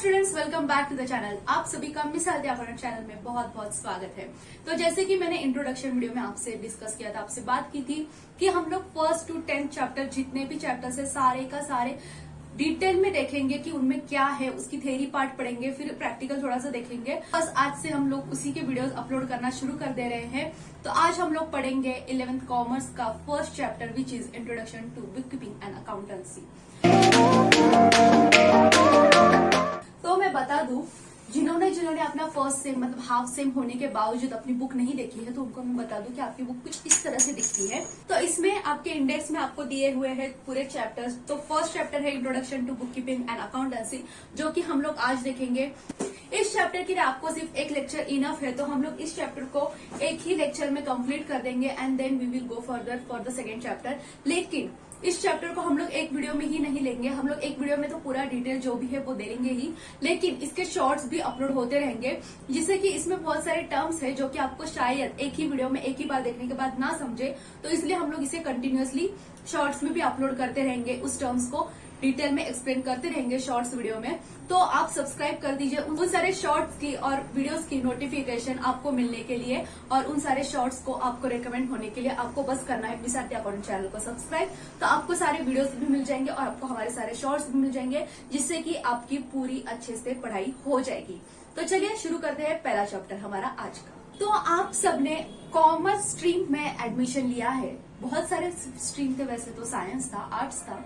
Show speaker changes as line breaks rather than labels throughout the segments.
Students, welcome back to the channel. आप सभी का मिस अध्यापन चैनल में बहुत बहुत स्वागत है। तो जैसे कि मैंने इंट्रोडक्शन वीडियो में आपसे डिस्कस किया था, आपसे बात की थी कि हम लोग 1st to 10th चैप्टर जितने भी चैप्टर्स है सारे का सारे डिटेल में देखेंगे कि उनमें क्या है, उसकी थ्योरी पार्ट पढ़ेंगे, फिर प्रैक्टिकल थोड़ा सा देखेंगे। बस आज से हम लोग उसी के वीडियोस अपलोड करना शुरू कर दे रहे हैं। तो आज हम लोग पढ़ेंगे 11th कॉमर्स का first chapter which is introduction to bookkeeping and accountancy. तो मैं बता दूं, जिन्होंने अपना फर्स्ट सेम मतलब हाफ सेम होने के बावजूद अपनी बुक नहीं देखी है, तो उनको मैं बता दूं कि आपकी बुक कुछ इस तरह से दिखती है। तो इसमें आपके इंडेक्स में आपको दिए हुए हैं पूरे चैप्टर्स। तो फर्स्ट चैप्टर है introduction to bookkeeping and accountancy, जो कि हम लोग आज देखेंगे। इस चैप्टर के लिए आपको सिर्फ एक लेक्चर इनफ है, तो हम लोग इस चैप्टर को एक ही लेक्चर में कंप्लीट कर देंगे and then we will go further for the second chapter. लेकिन इस चैप्टर को हम लोग एक वीडियो में ही नहीं लेंगे। हम लोग एक वीडियो में तो पूरा डिटेल जो भी है वो दे देंगे ही, लेकिन इसके शॉर्ट्स भी अपलोड होते रहेंगे, जिससे कि इसमें बहुत सारे टर्म्स है जो कि आपको शायद एक ही वीडियो में एक ही बार देखने के बाद ना समझे। तो इसलिए हम लोग इसे कंटिन्यूअसली शॉर्ट्स में भी अपलोड करते रहेंगे, उस टर्म्स को डिटेल में एक्सप्लेन करते रहेंगे शॉर्ट्स वीडियो में। तो आप सब्सक्राइब कर दीजिए उन सारे शॉर्ट्स की और वीडियोस की नोटिफिकेशन आपको मिलने के लिए, और उन सारे शॉर्ट्स को आपको रेकमेंड होने के लिए आपको बस करना है मिस अध्यापन चैनल को सब्सक्राइब। तो आपको सारे वीडियोस भी मिल जाएंगे और आपको हमारे सारे शॉर्ट्स भी मिल जाएंगे, जिससे कि आपकी पूरी अच्छे से पढ़ाई हो जाएगी। तो चलिए शुरू करते हैं पहला चैप्टर हमारा आज का। तो आप सबने कॉमर्स स्ट्रीम में एडमिशन लिया है। बहुत सारे स्ट्रीम थे, वैसे तो साइंस था, आर्ट्स था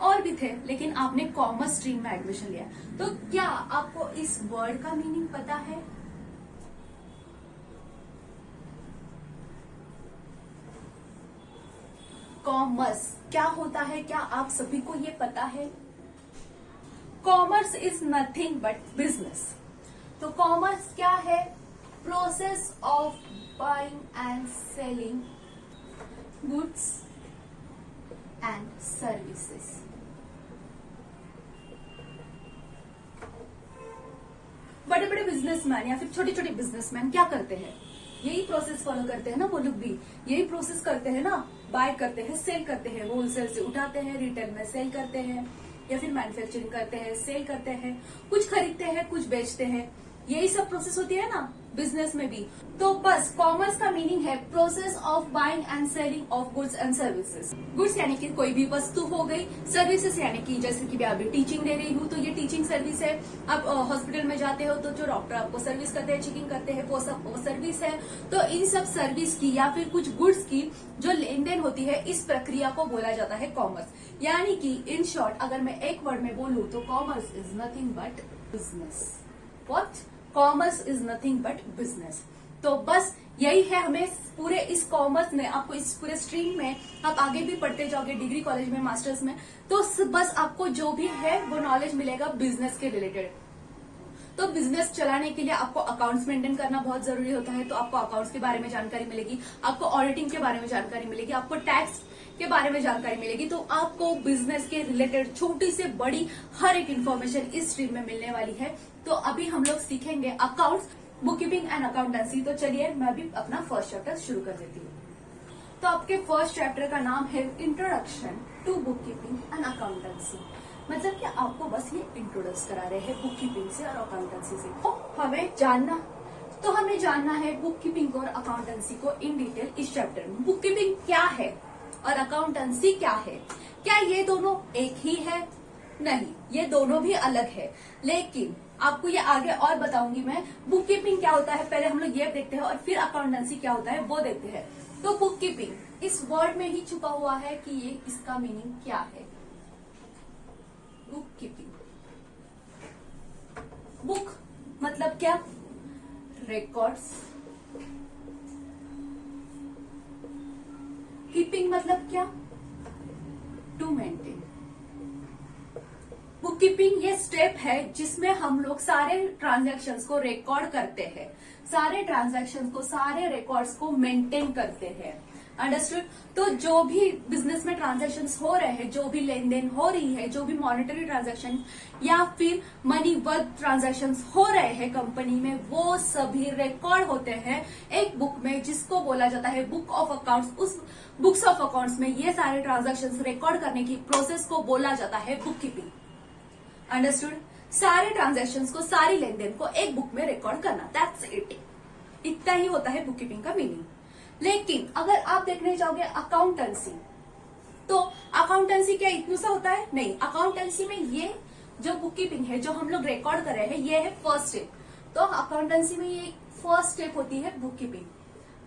और भी थे, लेकिन आपने कॉमर्स स्ट्रीम में एडमिशन लिया। तो क्या आपको इस वर्ड का मीनिंग पता है? कॉमर्स क्या होता है, क्या आप सभी को ये पता है? Commerce is nothing but business. तो कॉमर्स क्या है? Process of buying and selling goods and services. बड़े बड़े बिजनेसमैन या फिर छोटे छोटे बिजनेसमैन क्या करते हैं? यही प्रोसेस फॉलो करते हैं ना, वो लोग भी यही प्रोसेस करते हैं ना। बाय करते हैं, सेल करते हैं, होलसेल से उठाते हैं, रिटेल में सेल करते हैं, या फिर मैन्युफैक्चरिंग करते हैं, सेल करते हैं, कुछ खरीदते हैं, कुछ बेचते हैं। यही सब प्रोसेस होती है ना बिजनेस में भी। तो बस कॉमर्स का मीनिंग है process of buying and selling of goods and services. Goods यानी कि कोई भी वस्तु हो गई, सर्विसेज यानी कि जैसे कि मैं अभी टीचिंग दे रही हूँ तो ये टीचिंग सर्विस है। आप हॉस्पिटल में जाते हो तो जो डॉक्टर आपको सर्विस करते हैं, चेकिंग करते हैं, वो सब वो सर्विस है। तो इन सब सर्विस की या फिर कुछ गुड्स की जो लेन देन होती है, इस प्रक्रिया को बोला जाता है कॉमर्स। यानी कि इन शॉर्ट अगर मैं एक वर्ड में बोलूं तो commerce is nothing but business. What? Commerce is nothing but business. तो बस यही है, हमें पूरे इस कॉमर्स में, आपको इस पूरे स्ट्रीम में आप आगे भी पढ़ते जाओगे, डिग्री कॉलेज में, मास्टर्स में, तो बस आपको जो भी है वो नॉलेज मिलेगा बिजनेस के रिलेटेड। तो बिजनेस चलाने के लिए आपको अकाउंट्स मेंटेन करना बहुत जरूरी होता है। तो आपको अकाउंट्स के बारे में जानकारी मिलेगी, आपको ऑडिटिंग के बारे में जानकारी मिलेगी, आपको टैक्स के बारे में जानकारी मिलेगी। तो आपको बिजनेस के रिलेटेड छोटी से बड़ी हर एक इन्फॉर्मेशन इस स्ट्रीम में मिलने वाली है। तो अभी हम लोग सीखेंगे accounts, book keeping and accountancy. तो चलिए मैं भी अपना फर्स्ट चैप्टर शुरू कर देती हूँ। तो आपके फर्स्ट चैप्टर का नाम है introduction to bookkeeping and accountancy. मतलब कि आपको बस ये इंट्रोड्यूस करा रहे हैं बुक कीपिंग से और अकाउंटेंसी से। तो हमें जानना है बुक कीपिंग और अकाउंटेंसी को इन डिटेल इस चैप्टर में। बुक कीपिंग क्या है और अकाउंटेंसी क्या है? क्या ये दोनों एक ही है? नहीं, ये दोनों भी अलग है। लेकिन आपको ये आगे और बताऊंगी मैं। बुक कीपिंग क्या होता है पहले हम लोग ये देखते हैं, और फिर अकाउंटेंसी क्या होता है वो देखते हैं। तो बुक कीपिंग इस वर्ड में ही छुपा हुआ है कि ये इसका मीनिंग क्या है। बुक कीपिंग, बुक मतलब क्या? रिकॉर्ड्स। कीपिंग मतलब क्या? To maintain. बुक कीपिंग ये स्टेप है जिसमें हम लोग सारे ट्रांजैक्शंस को रिकॉर्ड करते हैं, सारे ट्रांजैक्शंस को, सारे रिकॉर्ड्स को मेंटेन करते हैं। अंडरस्टूड? तो जो भी बिजनेस में ट्रांजैक्शंस हो रहे हैं, जो भी लेन देन हो रही है, जो भी मॉनेटरी ट्रांजैक्शन या फिर मनी वर्थ ट्रांजैक्शंस हो रहे हैं कंपनी में, वो सभी रिकॉर्ड होते हैं एक बुक में, जिसको बोला जाता है बुक ऑफ अकाउंट्स। उस बुक्स ऑफ अकाउंट्स में ये सारे ट्रांजैक्शंस रिकॉर्ड करने की प्रोसेस को बोला जाता है बुक कीपिंग। अंडरस्टूड? सारे ट्रांजैक्शंस को, सारी लेन देन को एक बुक में रिकॉर्ड करना, दैट्स इट। इतना ही होता है बुक कीपिंग का मीनिंग। लेकिन अगर आप देखने जाओगे अकाउंटेंसी, तो अकाउंटेंसी क्या इतना सा होता है? नहीं, अकाउंटेंसी में ये जो बुक कीपिंग है, जो हम लोग रिकॉर्ड कर रहे हैं, ये है फर्स्ट स्टेप। तो अकाउंटेंसी में ये फर्स्ट स्टेप होती है बुक कीपिंग।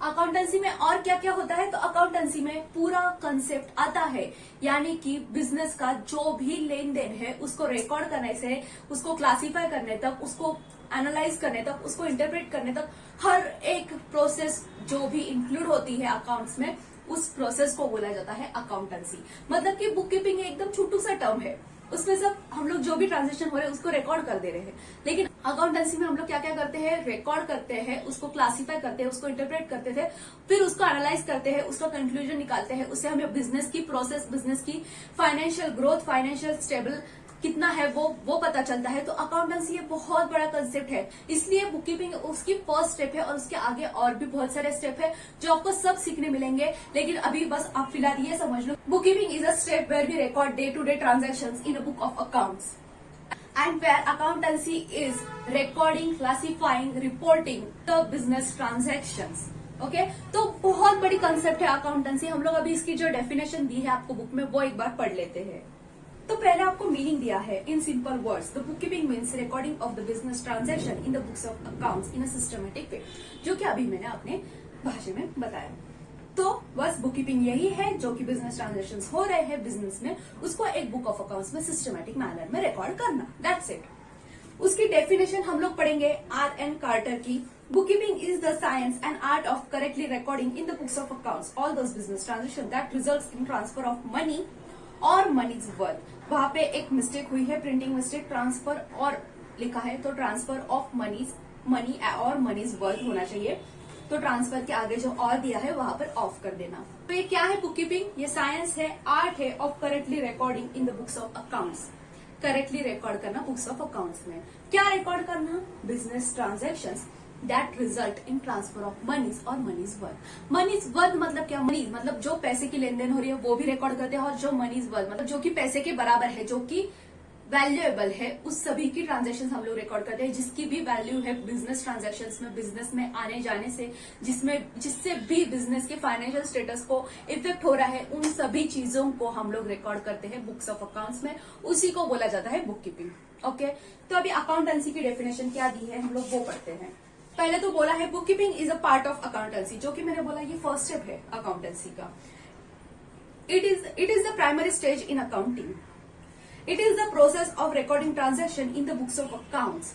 अकाउंटेंसी में और क्या क्या होता है? तो अकाउंटेंसी में पूरा कंसेप्ट आता है, यानी कि बिजनेस का जो भी लेन देन है उसको रिकॉर्ड करने से, उसको क्लासिफाई करने तक, उसको एनालाइज करने तक, उसको इंटरप्रेट करने तक, हर एक प्रोसेस जो भी इंक्लूड होती है अकाउंट्स में, उस प्रोसेस को बोला जाता है अकाउंटेंसी। मतलब कि बुक कीपिंग एकदम छोटू सा टर्म है, उसमें सब हम लोग जो भी ट्रांजेक्शन हो रहे हैं उसको रिकॉर्ड कर दे रहे हैं। लेकिन अकाउंटेंसी में हम लोग क्या क्या करते हैं? रिकॉर्ड करते हैं, उसको क्लासिफाई करते हैं, उसको इंटरप्रेट करते थे, फिर उसको एनालाइज करते हैं, उसका कंक्लूजन निकालते हैं, उससे हमें बिजनेस की प्रोसेस, बिजनेस की फाइनेंशियल ग्रोथ, फाइनेंशियल स्टेबल कितना है वो पता चलता है। तो अकाउंटेंसी ये बहुत बड़ा कंसेप्ट है, इसलिए बुक कीपिंग उसकी फर्स्ट स्टेप है, और उसके आगे और भी बहुत सारे स्टेप है जो आपको सब सीखने मिलेंगे। लेकिन अभी बस आप फिलहाल ये समझ लो, book keeping is a step where we record day to day transactions in a book of accounts, and where accountancy is recording, classifying, reporting the business transactions. Okay तो बहुत बड़ी कंसेप्ट है अकाउंटेंसी। हम लोग अभी इसकी जो डेफिनेशन दी है आपको बुक में, वो एक बार पढ़ लेते हैं। तो पहले आपको मीनिंग दिया है in simple words, the book keeping means recording of the business transaction in the books of accounts in a systematic way, जो कि अभी मैंने अपने भाषा में बताया। तो बस बुक कीपिंग यही है, जो कि बिजनेस ट्रांजेक्शन हो रहे हैं बिजनेस में, उसको एक बुक ऑफ अकाउंट्स में सिस्टमेटिक मैनर में रिकॉर्ड करना, दैट्स इट। उसकी डेफिनेशन हम लोग पढ़ेंगे R.N. कार्टर की। Book keeping is the science and art of correctly recording in the books of accounts all those business transaction that results in transfer of money और moneys worth. वहां पे एक mistake हुई है, प्रिंटिंग मिस्टेक, ट्रांसफर और लिखा है, तो ट्रांसफर ऑफ मनी और मनीज वर्थ होना चाहिए। तो ट्रांसफर के आगे जो और दिया है वहां पर ऑफ कर देना। तो ये क्या है बुक कीपिंग? ये साइंस है, आर्ट है of correctly recording in the books of accounts. Correctly record करना बुक्स ऑफ अकाउंट्स में, क्या रिकॉर्ड करना? Business transactions that result in transfer of moneys और मनीज वर्थ। मनीज वर्थ मतलब क्या? मनी मतलब जो पैसे की लेन देन हो रही है वो भी रिकॉर्ड करते हैं, और जो मनीज वर्थ मतलब जो कि पैसे के बराबर है, जो कि वैल्यूएबल है, उस सभी की ट्रांजेक्शन हम लोग रिकॉर्ड करते हैं, जिसकी भी वैल्यू है बिजनेस ट्रांजेक्शंस में, बिजनेस में आने जाने से, जिससे भी बिजनेस के फाइनेंशियल स्टेटस को इफेक्ट हो रहा है, उन सभी चीजों को हम लोग रिकॉर्ड करते हैं बुक्स ऑफ अकाउंट्स में। उसी को बोला जाता है बुक कीपिंग। ओके तो अभी अकाउंटेंसी की डेफिनेशन क्या दी है हम लोग वो पढ़ते हैं। पहले तो बोला है book keeping is a part of accountancy, जो कि मैंने बोला ये फर्स्ट स्टेप है अकाउंटेंसी का। It is the primary stage in accounting. It is the process of recording transaction in the books of accounts.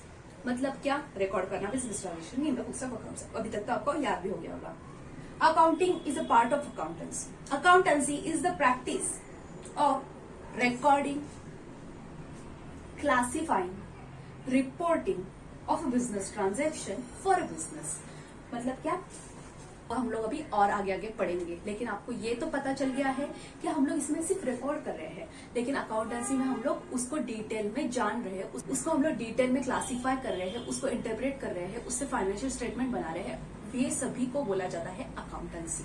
मतलब क्या? रिकॉर्ड करना business transaction in the books of accounts. अभी तक तो आपको याद भी हो गया होगा। Accounting is a part of accountancy. Accountancy is the practice of recording, classifying, reporting of a business transaction for a business. मतलब क्या? हम लोग अभी और आगे आगे पढ़ेंगे, लेकिन आपको ये तो पता चल गया है कि हम लोग इसमें सिर्फ रिकॉर्ड कर रहे हैं, लेकिन अकाउंटेंसी में हम लोग उसको डिटेल में जान रहे हैं, उसको हम लोग डिटेल में क्लासिफाई कर रहे हैं, उसको इंटरप्रेट कर रहे हैं, उससे फाइनेंशियल स्टेटमेंट बना रहे हैं। ये सभी को बोला जाता है अकाउंटेंसी।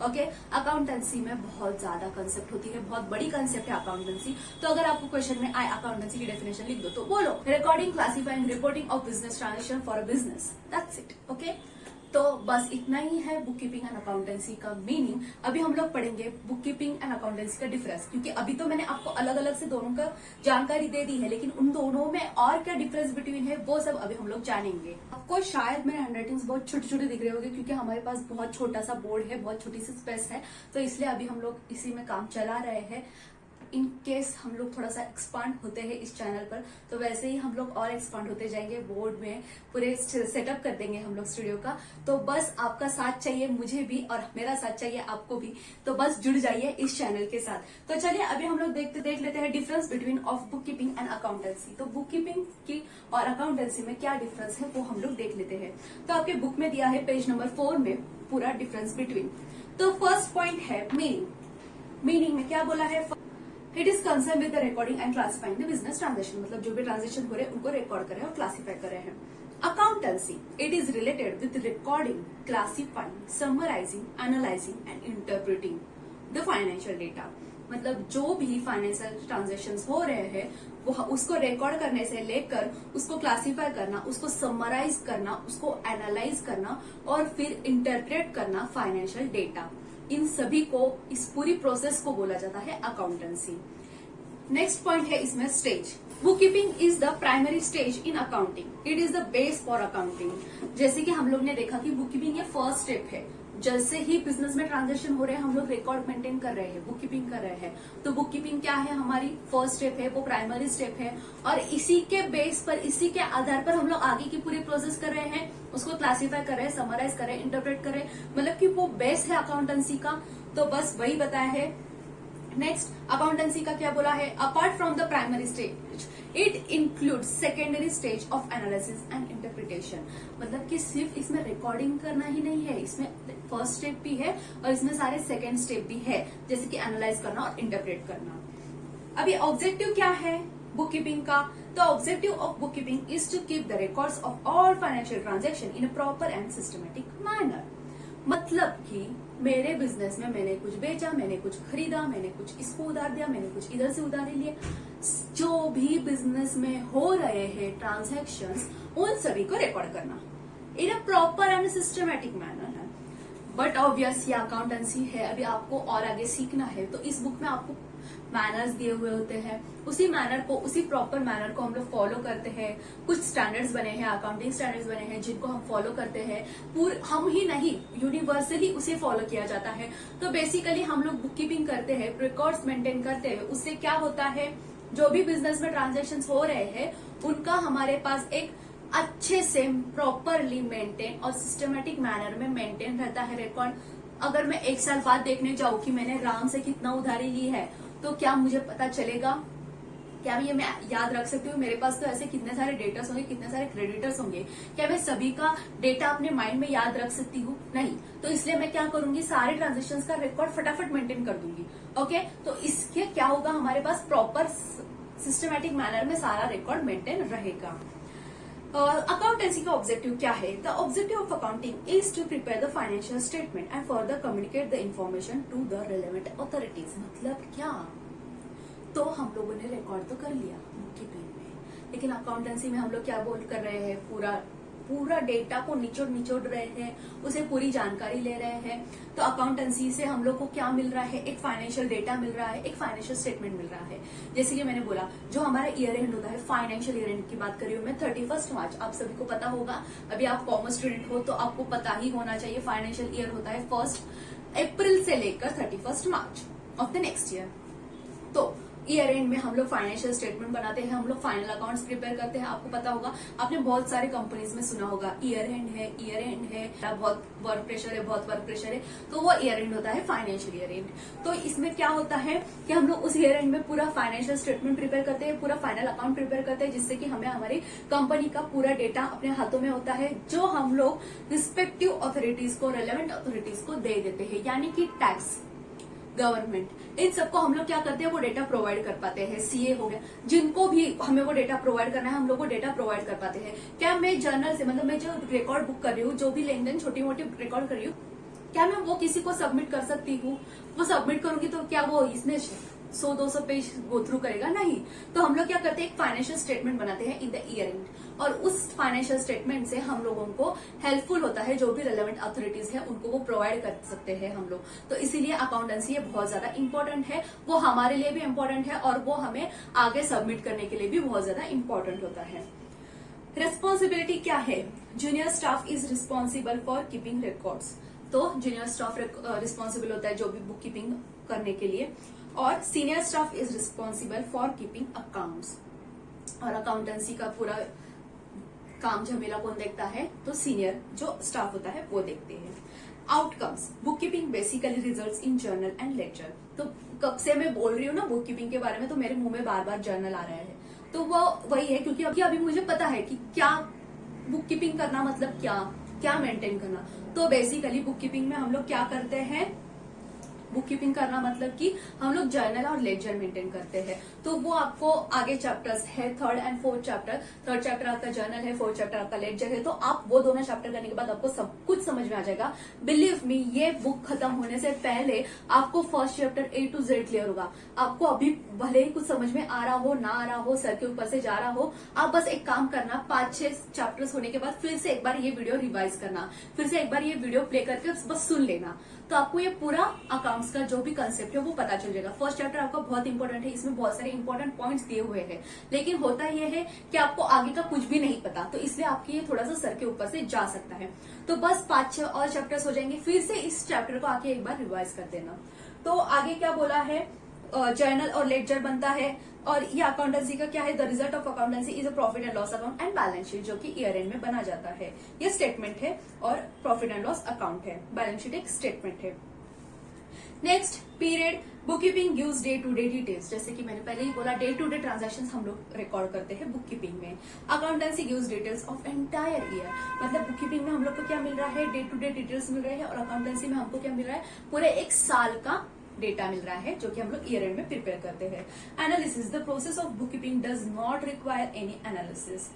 ओके अकाउंटेंसी में बहुत ज्यादा कंसेप्ट होती है, बहुत बड़ी कंसेप्ट है अकाउंटेंसी। तो अगर आपको क्वेश्चन में आए अकाउंटेंसी की डेफिनेशन लिख दो, तो बोलो recording, classifying, reporting of business transaction for a business, that's it. Okay तो बस इतना ही है बुक कीपिंग एंड अकाउंटेंसी का मीनिंग। अभी हम लोग पढ़ेंगे बुक कीपिंग एंड अकाउंटेंसी का डिफरेंस, क्योंकि अभी तो मैंने आपको अलग अलग से दोनों का जानकारी दे दी है, लेकिन उन दोनों में और क्या डिफरेंस बिटवीन है वो सब अभी हम लोग जानेंगे। आपको शायद मेरे हैंडराइटिंग्स बहुत छोटे छोटे दिख रहे होंगे, क्योंकि हमारे पास बहुत छोटा सा बोर्ड है, बहुत छोटी सी स्पेस है, तो इसलिए अभी हम लोग इसी में काम चला रहे हैं। इन केस हम लोग थोड़ा सा एक्सपांड होते हैं इस चैनल पर, तो वैसे ही हम लोग और एक्सपांड होते जाएंगे, बोर्ड में पूरे सेटअप कर देंगे हम लोग स्टूडियो का। तो बस आपका साथ चाहिए मुझे भी, और मेरा साथ चाहिए आपको भी, तो बस जुड़ जाइए इस चैनल के साथ। तो चलिए अभी हम लोग देख लेते हैं difference between of bookkeeping and accountancy. तो बुक कीपिंग की और अकाउंटेंसी में क्या डिफरेंस है वो हम लोग देख लेते हैं। तो आपके बुक में दिया है पेज नंबर 4 में पूरा डिफरेंस बिटवीन। तो फर्स्ट पॉइंट है मीनिंग। मीनिंग में क्या बोला है? It is concern with the recording and classifying the business transaction. मतलब जो भी ट्रांजेक्शन हो रहे हैं उनको रिकॉर्ड कर रहे हैं और क्लासिफाई कर रहे हैं। Accountancy it is related with recording, classifying, summarising, analysing and interpreting the financial data. मतलब जो भी फाइनेंशियल ट्रांजेक्शन्स हो रहे हैं वो उसको रिकॉर्ड करने से लेकर उसको क्लासिफाई करना, उसको समराइज करना, उसको एनालाइज करना और फिर इंटरप्रेट करना फाइनेंशियल डेटा, इन सभी को, इस पूरी प्रोसेस को बोला जाता है अकाउंटेंसी। नेक्स्ट पॉइंट है इसमें stage. Book keeping is the primary stage in accounting, it is the base for accounting. जैसे कि हम लोग ने देखा कि बुक कीपिंग ये फर्स्ट स्टेप है। जैसे ही बिजनेस में ट्रांजेक्शन हो रहे हैं हम लोग रिकॉर्ड मेंटेन कर रहे हैं, बुक कीपिंग कर रहे हैं, तो बुक कीपिंग क्या है, हमारी फर्स्ट स्टेप है, वो प्राइमरी स्टेप है। और इसी के बेस पर, इसी के आधार पर हम लोग आगे की पूरी प्रोसेस कर रहे हैं, उसको क्लासिफाई कर रहे हैं, समराइज कर रहे हैं, इंटरप्रेट कर रहे हैं, मतलब कि वो बेस है अकाउंटेंसी का। तो बस वही बताया है। नेक्स्ट, अकाउंटेंसी का क्या बोला है, apart from the primary stage it includes secondary stage of analysis and interpretation. मतलब कि सिर्फ इसमें रिकॉर्डिंग करना ही नहीं है, इसमें फर्स्ट स्टेप भी है और इसमें सारे सेकेंड स्टेप भी है, जैसे कि एनालाइज करना और इंटरप्रेट करना। अभी ऑब्जेक्टिव क्या है बुक कीपिंग का, तो objective of book keeping is to keep the records of all financial transaction in a proper and systematic manner. मतलब कि मेरे बिजनेस में मैंने कुछ बेचा, मैंने कुछ खरीदा, मैंने कुछ इसको उधार दिया, मैंने कुछ इधर से उधार लिया, जो भी बिजनेस में हो रहे हैं ट्रांजैक्शंस, उन सभी को रिकॉर्ड करना in a proper and systematic manner है। बट ऑब्वियस ये अकाउंटेंसी है, अभी आपको और आगे सीखना है, तो इस बुक में आपको मैनर्स दिए हुए होते हैं, उसी मैनर को, उसी प्रॉपर मैनर को हम लोग फॉलो करते हैं। कुछ स्टैंडर्ड्स बने हैं, अकाउंटिंग स्टैंडर्ड्स बने हैं, जिनको हम फॉलो करते हैं। हम ही नहीं, यूनिवर्सली उसे फॉलो किया जाता है। तो बेसिकली हम लोग बुक कीपिंग करते हैं, रिकॉर्ड्स मेंटेन करते हैं। उससे क्या होता है, जो भी बिजनेस में ट्रांजेक्शन हो रहे हैं उनका हमारे पास एक अच्छे से प्रॉपरली मेंटेन और सिस्टमेटिक मैनर में मेंटेन रहता है रिकॉर्ड। अगर मैं 1 साल बाद देखने जाऊं कि मैंने राम से कितना उधारी ली है, तो क्या मुझे पता चलेगा? क्या ये मैं याद रख सकती हूँ? मेरे पास तो ऐसे कितने सारे डेटर्स होंगे, कितने सारे क्रेडिटर्स होंगे, क्या मैं सभी का डेटा अपने माइंड में याद रख सकती हूँ? नहीं। तो इसलिए मैं क्या करूंगी, सारे ट्रांजेक्शन्स का रिकॉर्ड फटाफट मेंटेन कर दूंगी। ओके, तो इसके क्या होगा, हमारे पास प्रॉपर सिस्टमैटिक मैनर में सारा रिकॉर्ड मेंटेन रहेगा। अकाउंटेंसी का ऑब्जेक्टिव क्या है? The objective of accounting is to prepare the financial statement and further communicate the information to the relevant authorities. मतलब क्या, तो हम लोगों ने रिकॉर्ड तो कर लिया बुक कीपिंग में, लेकिन अकाउंटेंसी में हम लोग क्या कर रहे हैं, पूरा डेटा को निचोड़ रहे हैं, उसे पूरी जानकारी ले रहे हैं। तो अकाउंटेंसी से हम लोग को क्या मिल रहा है, एक फाइनेंशियल डेटा मिल रहा है, एक फाइनेंशियल स्टेटमेंट मिल रहा है। जैसे कि मैंने बोला, जो हमारा ईयर एंड होता है, फाइनेंशियल ईयर एंड की बात कर रही हूँ मैं, 31 मार्च, आप सभी को पता होगा। अभी आप कॉमर्स स्टूडेंट हो तो आपको पता ही होना चाहिए, फाइनेंशियल ईयर होता है 1 अप्रैल से लेकर 31 मार्च ऑफ द नेक्स्ट ईयर। तो ईयर एंड में हम लोग फाइनेंशियल स्टेटमेंट बनाते हैं, हम लोग फाइनल अकाउंट्स प्रिपेयर करते हैं। आपको पता होगा, आपने बहुत सारे कंपनीज में सुना होगा, ईयर एंड है, बहुत वर्क प्रेशर है, तो वो ईयर एंड होता है, फाइनेंशियल ईयर एंड। तो इसमें क्या होता है कि हम लोग उस ईयर एंड में पूरा फाइनेंशियल स्टेटमेंट प्रिपेयर करते हैं, पूरा फाइनल अकाउंट प्रिपेयर करते हैं, जिससे कि हमें हमारी कंपनी का पूरा डेटा अपने हाथों में होता है, जो हम लोग रिस्पेक्टिव अथॉरिटीज को, रेलेवेंट अथॉरिटीज को दे देते हैं, यानी कि टैक्स, गवर्नमेंट, इन सबको हम लोग क्या करते हैं, वो डेटा प्रोवाइड कर पाते हैं। सीए हो गया, जिनको भी हमें वो डेटा प्रोवाइड करना है, हम लोग वो डेटा प्रोवाइड कर पाते हैं। क्या मैं जर्नल से, मतलब मैं जो रिकॉर्ड बुक कर रही हूँ, जो भी लेन देन छोटी मोटी रिकॉर्ड कर रही हूँ, क्या मैं वो किसी को सबमिट कर सकती हूँ? वो सबमिट करूंगी तो क्या वो इसमें 100-200 पेज गो थ्रू करेगा? नहीं। तो हम लोग क्या करते हैं, एक फाइनेंशियल स्टेटमेंट बनाते हैं इन द ईयर एंड, और उस फाइनेंशियल स्टेटमेंट से हम लोगों को हेल्पफुल होता है, जो भी रेलेवेंट अथॉरिटीज है उनको वो प्रोवाइड कर सकते हैं हम लोग। तो इसीलिए अकाउंटेंसी बहुत ज्यादा इंपॉर्टेंट है, वो हमारे लिए भी इंपॉर्टेंट है और वो हमें आगे सबमिट करने के लिए भी बहुत ज्यादा इंपॉर्टेंट होता है। रिस्पॉन्सिबिलिटी क्या है? Junior staff is responsible for keeping records. तो जूनियर स्टाफ रिस्पॉन्सिबल होता है जो भी बुक कीपिंग करने के लिए, और senior staff is responsible for keeping accounts. और अकाउंटेंसी का पूरा काम झमेला कौन देखता है? तो सीनियर जो स्टाफ होता है वो देखते हैं। Outcomes, book keeping basically results in journal and lecture. तो कब से मैं बोल रही हूँ ना बुक कीपिंग के बारे में, तो मेरे मुंह में बार बार जर्नल आ रहा है, तो वो वही है, क्योंकि अभी मुझे पता है कि क्या बुक कीपिंग करना मतलब क्या मेंटेन करना। तो बेसिकली बुक कीपिंग में हम लोग क्या करते हैं, बुक कीपिंग करना मतलब कि हम लोग जर्नल और लेजर मेंटेन करते हैं। तो वो आपको आगे चैप्टर्स है, 3rd and 4th chapter. 3rd chapter आपका जर्नल है, 4th चैप्टर आपका लेजर है। तो आप वो दोनों चैप्टर करने के बाद आपको सब कुछ समझ में आ जाएगा। बिलीव मी, ये बुक खत्म होने से पहले आपको first chapter A to Z clear होगा। आपको अभी भले ही कुछ समझ में आ रहा हो, ना आ रहा हो, सर के ऊपर से जा रहा हो, आप बस एक काम करना, 5-6 चैप्टर्स होने के बाद फिर से एक बार ये वीडियो रिवाइज करना, फिर से एक बार ये वीडियो प्ले करके बस सुन लेना, तो आपको ये पूरा अकाउंट्स का जो भी कंसेप्ट है वो पता चल जाएगा। फर्स्ट चैप्टर आपका बहुत इंपॉर्टेंट है, इसमें बहुत सारे इंपॉर्टेंट पॉइंट्स दिए हुए हैं, लेकिन होता यह है कि आपको आगे का कुछ भी नहीं पता, तो इसलिए आपके ये थोड़ा सा सर के ऊपर से जा सकता है। तो बस 5-6 और चैप्टर्स हो जाएंगे, फिर से इस चैप्टर को आके एक बार रिवाइज कर देना। तो आगे क्या बोला है, जर्नल और लेजर बनता है, और ये अकाउंटेंसी का क्या है, the result of accountancy is a profit and loss account and balance sheet, जो कि ईयर एंड में बना जाता है। ये स्टेटमेंट है और प्रॉफिट एंड लॉस अकाउंट है, बैलेंस शीट एक स्टेटमेंट है। Next period, bookkeeping gives day to day details. जैसे कि मैंने पहले ही बोला, डे टू डे ट्रांजैक्शन हम लोग रिकॉर्ड करते हैं बुक कीपिंग में। Accountancy gives details of entire year, मतलब बुक कीपिंग में हम लोग को क्या मिल रहा है, डे टू डे डिटेल्स मिल रहे हैं, और अकाउंटेंसी में हमको क्या मिल रहा है, पूरे एक साल का डेटा मिल रहा है, जो कि हम लोग ईयर एंड में प्रिपेयर करते हैं। Analysis, the process of book keeping does not require any analysis.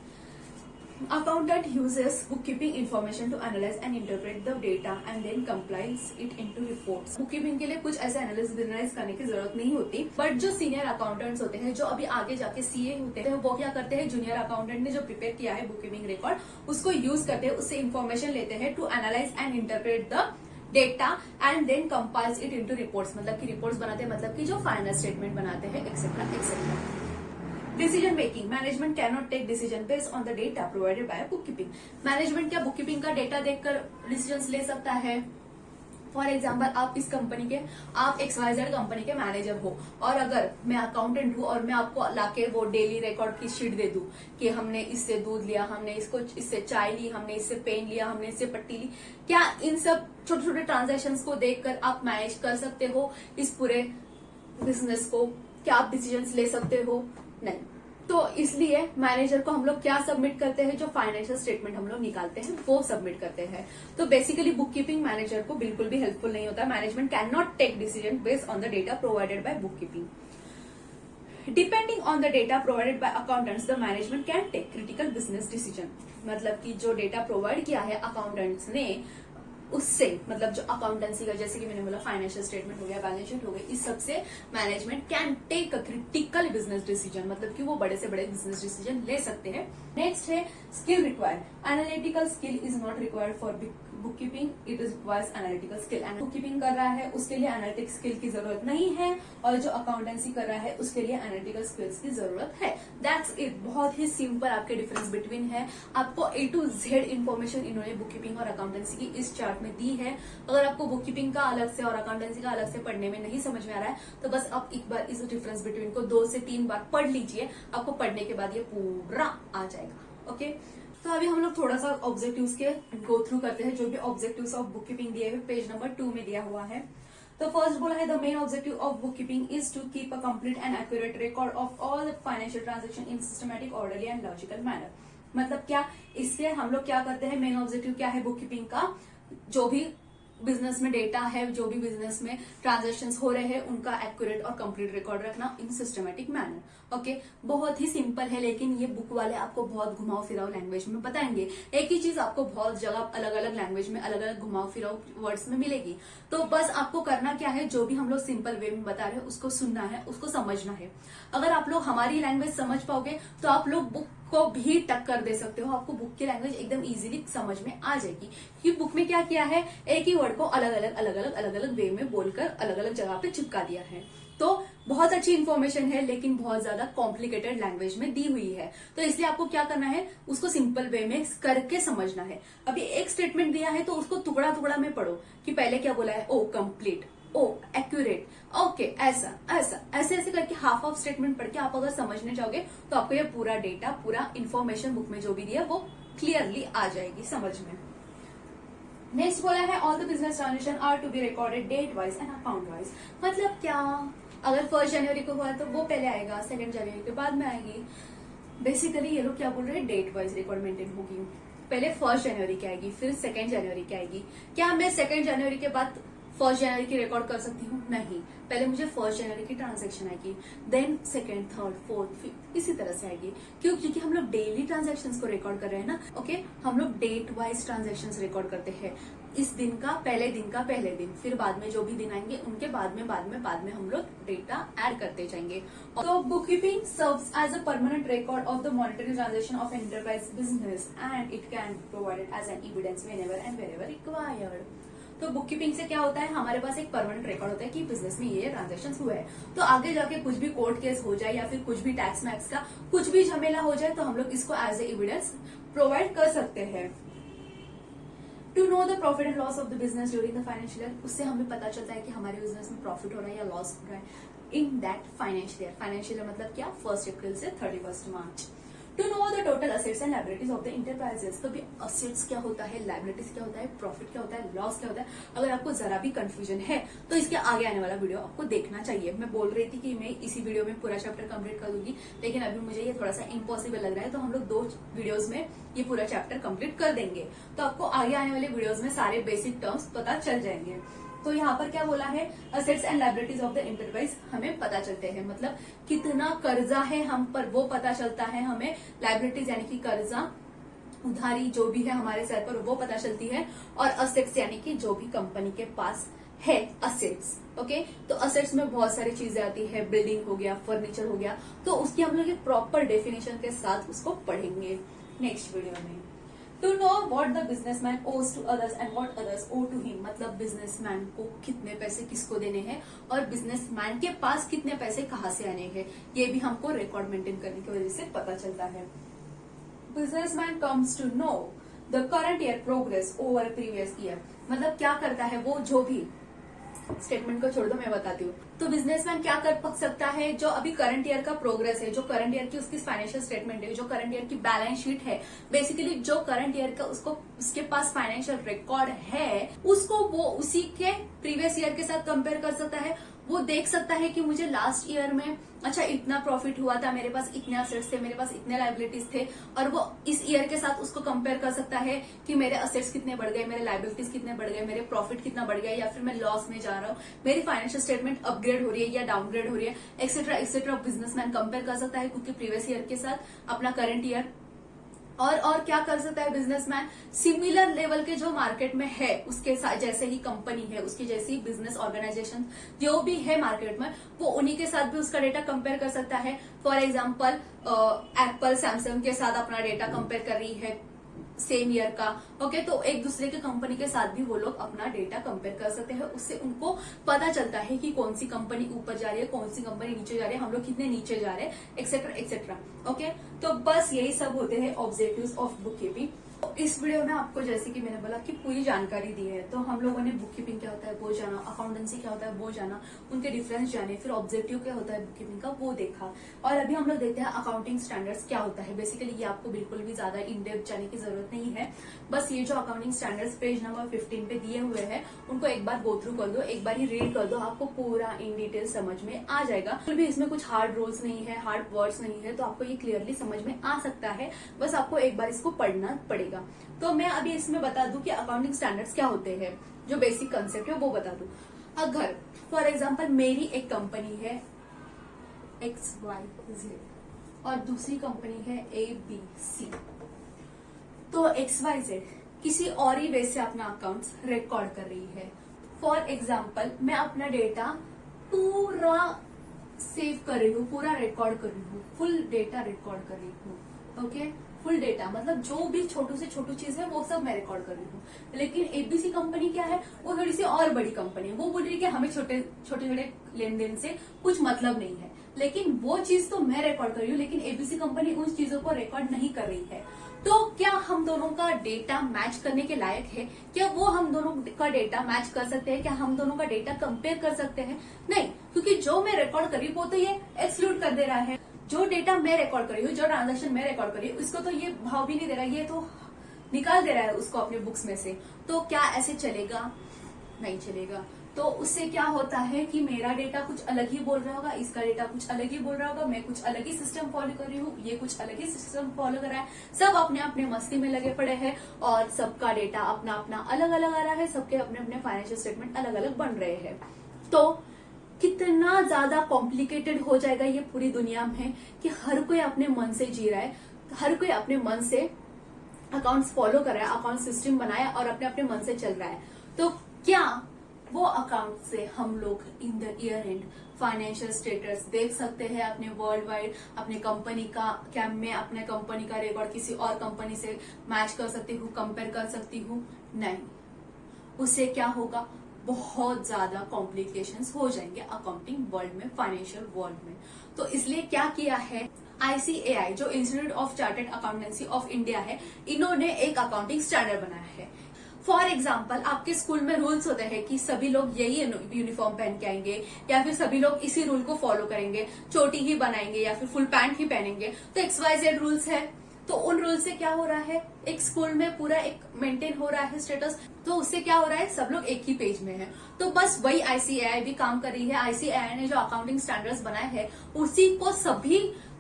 Accountant uses bookkeeping information to analyze and interpret the data and then compiles it into reports. Bookkeeping के लिए कुछ ऐसे analysis करने की जरूरत नहीं होती, बट जो सीनियर अकाउंटेंट्स होते हैं, जो अभी आगे जाके सीए होते हैं, वो क्या करते हैं, जूनियर अकाउंटेंट ने जो प्रिपेयर किया है बुककीपिंग रिकॉर्ड, उसको यूज करते हैं, उससे इन्फॉर्मेशन लेते हैं to analyse and interpret the data and then compiles it into reports, मतलब कि रिपोर्ट्स बनाते हैं, मतलब कि जो फाइनल स्टेटमेंट बनाते हैं, etcetera etcetera. Decision making, management cannot take decision based on the data provided by bookkeeping. Management क्या बुक कीपिंग का डेटा देखकर डिसीजन ले सकता है? फॉर एग्जाम्पल, आप इस कंपनी के, आप XYZ कंपनी के मैनेजर हो, और अगर मैं अकाउंटेंट हूँ और मैं आपको लाके वो डेली रिकॉर्ड की शीट दे दूं कि हमने इससे दूध लिया, हमने इससे चाय ली, हमने इससे पेन लिया, हमने इससे पट्टी ली, क्या इन सब छोटे छोटे ट्रांजेक्शन्स को देखकर आप मैनेज कर सकते हो इस पूरे बिजनेस को? क्या आप डिसीजन ले सकते हो? नहीं। तो इसलिए मैनेजर को हम लोग क्या सबमिट करते हैं, जो फाइनेंशियल स्टेटमेंट हम लोग निकालते हैं वो सबमिट करते हैं। तो बेसिकली बुक कीपिंग मैनेजर को बिल्कुल भी हेल्पफुल नहीं होता। Management cannot take decision based on the data provided by bookkeeping. Depending on the data provided by accountants, the management can take critical business decision. मतलब कि जो data provide किया है अकाउंटेंट्स ने, उससे मतलब जो अकाउंटेंसी का, जैसे कि मैंने बोला फाइनेंशियल स्टेटमेंट हो गया, बैलेंस शीट हो गई, इस सबसे management can take a critical business decision, मतलब कि वो बड़े से बड़े बिजनेस डिसीजन ले सकते हैं। नेक्स्ट है skill required, analytical skill is not required for book keeping, it is requires analytical skill. Book keeping कर रहा है उसके लिए एनालिटिक स्किल की जरूरत नहीं है, और जो अकाउंटेंसी कर रहा है उसके लिए एनालिटिकल स्किल्स की जरूरत है। That's it. बहुत ही सिंपल आपके डिफरेंस बिटवीन है। आपको A to Z इन्फॉर्मेशन इन्होंने बुक कीपिंग और अकाउंटेंसी की इस चार्ट में दी है। अगर आपको बुक कीपिंग का अलग से और अकाउंटेंसी का अलग से पढ़ने में नहीं समझ में आ रहा है, तो बस आप एक बार इस डिफरेंस बिटवीन को 2 से 3 बार पढ़ लीजिए, आपको पढ़ने के बाद ये पूरा आ जाएगा। ओके, तो अभी हम लोग थोड़ा सा ऑब्जेक्टिव्स के गो थ्रू करते हैं, जो भी ऑब्जेक्टिव्स ऑफ बुक कीपिंग दिए हुए पेज नंबर 2 में दिया हुआ है। तो फर्स्ट बोला है, the main objective of book keeping is to keep a complete and accurate record of all financial transaction in systematic, orderly and logical manner. मतलब क्या, इससे हम लोग क्या करते हैं, मेन ऑब्जेक्टिव क्या है बुक कीपिंग का, जो भी बिजनेस में डेटा है, जो भी बिजनेस में ट्रांजेक्शंस हो रहे हैं, उनका एक्यूरेट और कंप्लीट रिकॉर्ड रखना इन सिस्टमैटिक मैनर। ओके, बहुत ही सिंपल है, लेकिन ये बुक वाले आपको बहुत घुमाओ फिराओ लैंग्वेज में बताएंगे। एक ही चीज आपको बहुत जगह अलग अलग लैंग्वेज में अलग अलग घुमाओ फिराओ वर्ड्स में मिलेगी। तो बस आपको करना क्या है, जो भी हम लोग सिंपल वे में बता रहे हैं उसको सुनना है, उसको समझना है। अगर आप लोग हमारी लैंग्वेज समझ पाओगे तो आप लोग बुक को भी टक्कर दे सकते हो, आपको बुक की लैंग्वेज एकदम इजीली समझ में आ जाएगी। क्योंकि बुक में क्या किया है, एक ही वर्ड को अलग अलग वे में बोलकर अलग अलग जगह पे चिपका दिया है। तो बहुत अच्छी इन्फॉर्मेशन है, लेकिन बहुत ज्यादा कॉम्प्लिकेटेड लैंग्वेज में दी हुई है। तो इसलिए आपको क्या करना है, उसको सिंपल वे में करके समझना है। अभी एक स्टेटमेंट दिया है तो उसको टुकड़ा टुकड़ा में पढ़ो कि पहले क्या बोला है, ओ कंप्लीट, ओ एक्यूरेट, ओके, ऐसा ऐसा ऐसे ऐसे करके हाफ ऑफ स्टेटमेंट पढ़ के आप अगर समझने जाओगे तो आपको ये पूरा डेटा, पूरा इन्फॉर्मेशन बुक में जो भी दिया वो क्लियरली आ जाएगी समझ में। नेक्स्ट बोला है, all the business transaction are to be recorded date wise and account wise. मतलब क्या, अगर 1 जनवरी को हुआ तो वो पहले आएगा, 2 जनवरी के बाद में आएगी। बेसिकली ये लोग क्या बोल रहे हैं, डेट वाइज रिकॉर्ड मेंटेन होगी। पहले 1 जनवरी की आएगी, फिर 2 जनवरी की आएगी। क्या मैं 2 जनवरी के बाद 1 जनवरी की रिकॉर्ड कर सकती हूँ? नहीं, पहले मुझे 1 जनवरी की ट्रांजैक्शन आएगी, then 2nd, 3rd, 4th, 5th इसी तरह से आएगी। क्यों? क्योंकि हम लोग डेली ट्रांजैक्शंस को रिकॉर्ड कर रहे हैं ना। ओके, हम लोग डेट वाइज ट्रांजैक्शंस रिकॉर्ड करते हैं। इस दिन का पहले दिन, फिर बाद में जो भी दिन आएंगे उनके बाद में हम लोग डेटा ऐड करते जाएंगे। तो bookkeeping serves as a permanent record of the monetary transaction of enterprise business and it can be provided as an evidence whenever and wherever required. तो बुक कीपिंग से क्या होता है, हमारे पास एक परमानेंट रिकॉर्ड होता है कि बिजनेस में ये ट्रांजेक्शन हुआ है। तो आगे जाके कुछ भी कोर्ट केस हो जाए या फिर कुछ भी टैक्स मैक्स का कुछ भी झमेला हो जाए तो हम लोग इसको एज ए एविडेंस प्रोवाइड कर सकते हैं। To know the profit and loss of the business during the financial year, उससे हमें पता चलता है कि हमारे बिजनेस में प्रॉफिट हो रहा है या लॉस हो रहा है इन दैट फाइनेंशियल ईयर मतलब क्या, 1 अप्रैल से 31 March. To know the total assets and liabilities of the enterprises, तो भी असेट्स क्या होता है, लायबिलिटीज क्या होता है, प्रॉफिट क्या होता है, लॉस क्या होता है। अगर आपको जरा भी कंफ्यूजन है तो इसके आगे आने वाला वीडियो आपको देखना चाहिए। मैं बोल रही थी कि मैं इसी वीडियो में पूरा चैप्टर कंप्लीट कर दूंगी, लेकिन अभी मुझे ये थोड़ा सा इम्पॉसिबल लग रहा है, तो हम लोग 2 वीडियोज में ये पूरा चैप्टर कंप्लीट कर देंगे। तो आपको आगे आने वाले वीडियोज में सारे बेसिक टर्म्स पता चल जाएंगे। तो यहाँ पर क्या बोला है, assets and liabilities of the enterprise हमें पता चलते हैं, मतलब कितना कर्जा है हम पर वो पता चलता है हमें। लायबिलिटीज यानी कि कर्जा, उधारी जो भी है हमारे सर पर वो पता चलती है। और असेट्स यानी कि जो भी कंपनी के पास है असेट्स। ओके, तो असेट्स में बहुत सारी चीजें आती है, बिल्डिंग हो गया, फर्नीचर हो गया, तो उसकी हम लोग एक प्रॉपर डेफिनेशन के साथ उसको पढ़ेंगे नेक्स्ट वीडियो में। To know what the businessman owes to others and what others owe to him, मतलब बिजनेसमैन को कितने पैसे किसको देने हैं और बिजनेसमैन के पास कितने पैसे कहाँ से आने हैं, ये भी हमको रिकॉर्ड मेंटेन करने की वजह से पता चलता है। Businessman comes to know the current year progress over previous year, मतलब क्या करता है वो, जो भी स्टेटमेंट को छोड़ दो मैं बताती हूँ। तो बिजनेसमैन क्या कर सकता है, जो अभी करंट ईयर का प्रोग्रेस है, जो करंट ईयर की उसकी फाइनेंशियल स्टेटमेंट है, जो करंट ईयर की बैलेंस शीट है, बेसिकली जो करंट ईयर का उसके पास फाइनेंशियल रिकॉर्ड है, उसको वो उसी के प्रीवियस ईयर के साथ कंपेयर कर सकता है। वो देख सकता है कि मुझे लास्ट ईयर में अच्छा इतना प्रॉफिट हुआ था, मेरे पास इतने असेट्स थे, मेरे पास इतने लायबिलिटीज थे, और वो इस ईयर के साथ उसको कंपेयर कर सकता है कि मेरे असेट्स कितने बढ़ गए, मेरे लायबिलिटीज कितने बढ़ गए, मेरे प्रॉफिट कितना बढ़ गया, या फिर मैं लॉस में जा रहा हूँ, मेरी फाइनेंशियल स्टेटमेंट अपग्रेड हो रही है या डाउनग्रेड हो रही है, एक्सेट्रा एक्सेट्रा। बिजनेसमैन कंपेयर कर सकता है क्योंकि प्रीवियस ईयर के साथ अपना करंट ईयर। और क्या कर सकता है बिजनेसमैन, सिमिलर लेवल के जो मार्केट में है उसके साथ, जैसे ही कंपनी है उसकी जैसी बिजनेस ऑर्गेनाइजेशन जो भी है मार्केट में, वो उन्हीं के साथ भी उसका डेटा कंपेयर कर सकता है। फॉर एग्जांपल एप्पल सैमसंग के साथ अपना डेटा कंपेयर कर रही है सेम ईयर का। ओके, तो एक दूसरे के कंपनी के साथ भी वो लोग अपना डेटा कंपेयर कर सकते हैं। उससे उनको पता चलता है कि कौन सी कंपनी ऊपर जा रही है, कौन सी कंपनी नीचे जा रही है, हम लोग कितने नीचे जा रहे हैं, एक्सेट्रा एक्सेट्रा। ओके, तो बस यही सब होते हैं ऑब्जेक्टिव्स ऑफ बुक कीपिंग। इस वीडियो में आपको जैसे कि मैंने बोला कि पूरी जानकारी दी है, तो हम लोगों ने बुक कीपिंग क्या होता है वो जाना, अकाउंटेंसी क्या होता है वो जाना, उनके डिफरेंस जाने, फिर ऑब्जेक्टिव क्या होता है बुक कीपिंग का वो देखा। और अभी हम लोग देखते हैं अकाउंटिंग स्टैंडर्ड्स क्या होता है। बेसिकली ये आपको बिल्कुल भी ज्यादा इन डेप्थ जाने की जरूरत नहीं है, बस ये जो अकाउंटिंग स्टैंडर्ड्स पेज नंबर 15 पे दिए हुए हैं उनको एक बार गो थ्रू कर दो, एक बार ही रीड कर दो, आपको पूरा इन डिटेल समझ में आ जाएगा। फिर भी इसमें कुछ हार्ड रूल्स नहीं है, हार्ड वर्ड्स नहीं है, तो आपको ये क्लियरली समझ में आ सकता है, बस आपको एक बार इसको पढ़ना पड़ेगा। तो मैं अभी इसमें बता दूं कि अकाउंटिंग स्टैंडर्ड्स क्या होते हैं, जो बेसिक कंसेप्ट है वो बता दूं। अगर फॉर एग्जांपल मेरी एक कंपनी है XYZ और दूसरी कंपनी है ABC, तो XYZ किसी और ही वे से अपना अकाउंट्स रिकॉर्ड कर रही है। फॉर एग्जांपल मैं अपना डेटा पूरा सेव कर रही हूँ, पूरा रिकॉर्ड कर रही हूँ, फुल डेटा रिकॉर्ड कर रही हूँ। ओके, फुल डेटा मतलब जो भी छोटू से छोटू चीज है वो सब मैं रिकॉर्ड कर रही हूँ। लेकिन ABC कंपनी क्या है, वो थोड़ी सी और बड़ी कंपनी है, वो बोल रही है कि हमें छोटे छोटे लेन देन से कुछ मतलब नहीं है, लेकिन वो चीज तो मैं रिकॉर्ड कर रही हूँ, लेकिन ABC कंपनी उन चीजों को रिकॉर्ड नहीं कर रही है। तो क्या हम दोनों का डेटा मैच करने के लायक है? क्या वो हम दोनों का डेटा मैच कर सकते हैं? क्या हम दोनों का डेटा कंपेयर कर सकते हैं? नहीं, क्योंकि जो मैं रिकॉर्ड कर रही हूँ वो तो ये एक्सक्लूड कर दे रहा है। जो डेटा मैं रिकॉर्ड कर रही हूँ, जो ट्रांजेक्शन मैं रिकॉर्ड कर रही हूँ, इसको तो ये भाव भी नहीं दे रहा, ये तो निकाल दे रहा है उसको अपने बुक्स में से। तो क्या ऐसे चलेगा? नहीं चलेगा। तो उससे क्या होता है कि मेरा डेटा कुछ अलग ही बोल रहा होगा, इसका डेटा कुछ अलग ही बोल रहा होगा, मैं कुछ अलग ही सिस्टम फॉलो कर रही हूँ, ये कुछ अलग ही सिस्टम फॉलो कर रहा है, सब अपने अपने मस्ती में लगे पड़े हैं और सबका डेटा अपना अपना अलग अलग आ रहा है, सबके अपने अपने फाइनेंशियल स्टेटमेंट अलग अलग बन रहे हैं। तो कितना ज्यादा कॉम्प्लिकेटेड हो जाएगा ये पूरी दुनिया में कि हर कोई अपने मन से जी रहा है, हर कोई अपने मन से अकाउंट्स फॉलो कर रहा है, अकाउंट सिस्टम बनाया और अपने अपने मन से चल रहा है। तो क्या वो अकाउंट से हम लोग in the year and financial status देख सकते हैं अपने वर्ल्ड वाइड, अपने कंपनी का? क्या मैं अपने कंपनी का रिकॉर्ड किसी और कंपनी से मैच कर सकती हूँ, कंपेयर कर सकती हूँ? नहीं। उससे क्या होगा, बहुत ज्यादा कॉम्प्लिकेशंस हो जाएंगे अकाउंटिंग वर्ल्ड में, फाइनेंशियल वर्ल्ड में। तो इसलिए क्या किया है ICAI, जो institute of chartered accountancy of India है, इन्होंने एक अकाउंटिंग स्टैंडर्ड बनाया है। फॉर एग्जाम्पल, आपके स्कूल में रूल्स होते हैं कि सभी लोग यही यूनिफॉर्म पहन के आएंगे या फिर सभी लोग इसी रूल को फॉलो करेंगे, चोटी ही बनाएंगे या फिर फुल पैंट ही पहनेंगे। तो XYZ रूल्स है। तो उन रूल से क्या हो रहा है, एक स्कूल में पूरा एक मेंटेन हो रहा है स्टेटस। तो उससे क्या हो रहा है, सब लोग एक ही पेज में है। तो बस वही ICAI भी काम कर रही है। ICAI ने जो अकाउंटिंग स्टैंडर्ड्स बनाए हैं उसी को सभी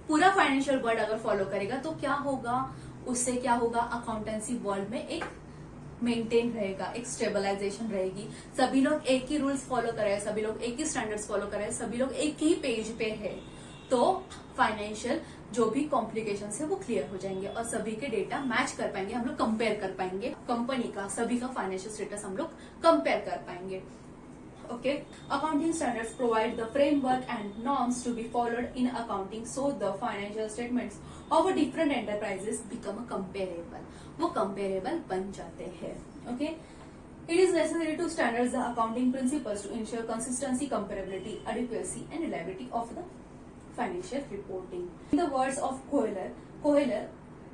पूरा फाइनेंशियल वर्ल्ड अगर फॉलो करेगा तो क्या होगा, उससे क्या होगा, अकाउंटेंसी वर्ल्ड में एक मेंटेन रहेगा, एक स्टेबलाइजेशन रहेगी। सभी लोग एक ही रूल्स फॉलो कर रहे हैं, सभी लोग एक ही स्टैंडर्ड्स फॉलो कर रहे हैं, सभी लोग एक ही पेज पे है। तो फाइनेंशियल जो भी कॉम्प्लिकेशंस है वो क्लियर हो जाएंगे और सभी के डेटा मैच कर पाएंगे, हम लोग कंपेयर कर पाएंगे, कंपनी का सभी का फाइनेंशियल स्टेटस हम लोग कंपेयर कर पाएंगे। Okay, accounting standards provide the framework and norms to be followed in accounting, so the financial statements of a different enterprises become comparable. वो comparable बन जाते हैं. Okay, it is necessary to standardize the accounting principles to ensure consistency, comparability, adequacy, and reliability of the financial reporting. In the words of Kohler,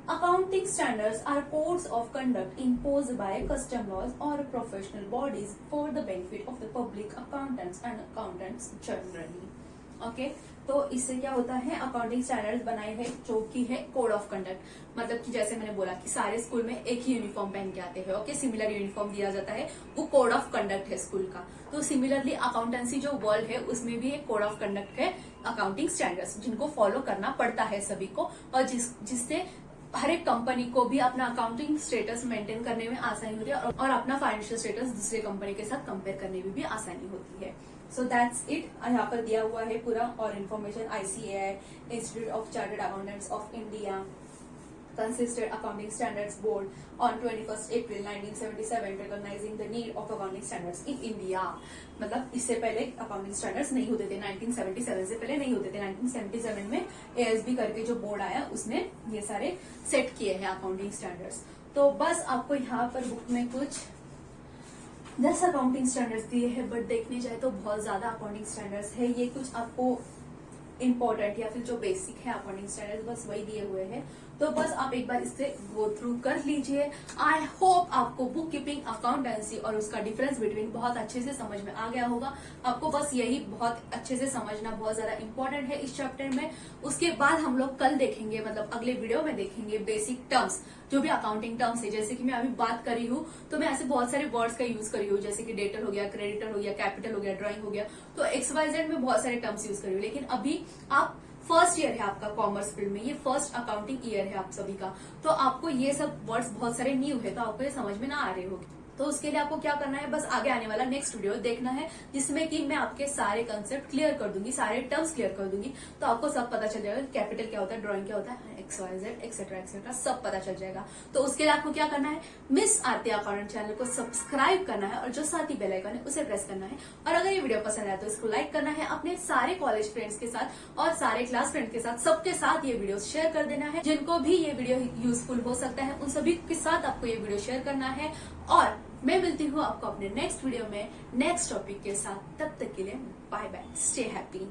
accounting standards are codes of conduct imposed by custom laws or professional bodies for the benefit of the public, accountants and accountants generally. Okay, तो इससे क्या होता है, accounting standards बनाए हैं जो कि है कोड ऑफ कंडक्ट। मतलब कि जैसे मैंने बोला कि सारे स्कूल में एक ही यूनिफॉर्म पहन के आते हैं, ओके, सिमिलर यूनिफॉर्म दिया जाता है, वो कोड ऑफ कंडक्ट है स्कूल का। तो सिमिलरली अकाउंटेंसी जो वर्ल्ड है उसमें भी एक कोड ऑफ कंडक्ट है, अकाउंटिंग स्टैंडर्ड्स, जिनको फॉलो करना पड़ता है सभी को, और जिससे हर एक कंपनी को भी अपना अकाउंटिंग स्टेटस मेंटेन करने में आसानी होती है और अपना फाइनेंशियल स्टेटस दूसरे कंपनी के साथ कंपेयर करने में भी आसानी होती है। So that's it. यहाँ पर दिया हुआ है पूरा और information. ICAI, institute of chartered accountants of India, consisted accounting standards board on 21st April 1977 recognizing the need of accounting standards in India। मतलब इससे पहले अकाउंटिंग स्टैंडर्ड्स नहीं होते थे, 1977 से पहले नहीं होते थे। 1977 में ASB करके जो बोर्ड आया उसने ये सारे सेट किए हैं अकाउंटिंग स्टैंडर्ड्स। तो बस आपको यहाँ पर बुक में कुछ 10 अकाउंटिंग स्टैंडर्ड्स दिए हैं, बट देखने जाए तो बहुत ज्यादा अकाउंटिंग स्टैंडर्ड्स है। ये कुछ आपको इम्पोर्टेंट या फिर जो बेसिक है अकाउंटिंग स्टैंडर्ड्स बस वही दिए हुए हैं। तो बस आप एक बार इससे गो थ्रू कर लीजिए। आई होप आपको बुक कीपिंग, अकाउंटेंसी और उसका डिफरेंस बिटवीन बहुत अच्छे से समझ में आ गया होगा। आपको बस यही बहुत अच्छे से समझना बहुत ज्यादा इंपॉर्टेंट है इस चैप्टर में। उसके बाद हम लोग कल देखेंगे, मतलब अगले वीडियो में देखेंगे बेसिक टर्म्स, जो भी अकाउंटिंग टर्म्स है। जैसे कि मैं अभी बात कर रही हूँ तो मैं ऐसे बहुत सारे वर्ड्स का यूज कर रही हूँ, जैसे कि डेटर हो गया, क्रेडिटर हो गया, कैपिटल हो गया, ड्राइंग हो गया, तो XYZ में बहुत सारे टर्म्स यूज कर रही हूँ। लेकिन अभी आप फर्स्ट ईयर है आपका कॉमर्स फील्ड में, ये फर्स्ट अकाउंटिंग ईयर है आप सभी का, तो आपको ये सब वर्ड्स बहुत सारे न्यू है, तो आपको ये समझ में ना आ रहे होंगे। तो उसके लिए आपको क्या करना है, बस आगे आने वाला नेक्स्ट वीडियो देखना है, जिसमें कि मैं आपके सारे कंसेप्ट क्लियर कर दूंगी, सारे टर्म्स क्लियर कर दूंगी, तो आपको सब पता चल जाएगा कैपिटल क्या होता है, ड्राइंग क्या होता है, XYZ एक्सेट्रा एक्सेट्रा सब पता चल जाएगा। तो उसके लिए आपको क्या करना है, मिस आरती अकाउंटेंट चैनल को सब्सक्राइब करना है और जो साथ ही बेल आइकन है उसे प्रेस करना है। और अगर ये वीडियो पसंद आया तो इसको लाइक करना है, अपने सारे कॉलेज फ्रेंड्स के साथ और सारे क्लास फ्रेंड्स के साथ, सबके साथ ये वीडियो शेयर कर देना है। जिनको भी ये वीडियो यूजफुल हो सकता है उन सभी के साथ आपको ये वीडियो शेयर करना है। और मैं मिलती हूँ आपको अपने नेक्स्ट वीडियो में नेक्स्ट टॉपिक के साथ। तब तक के लिए बाय बाय, स्टे हैप्पी।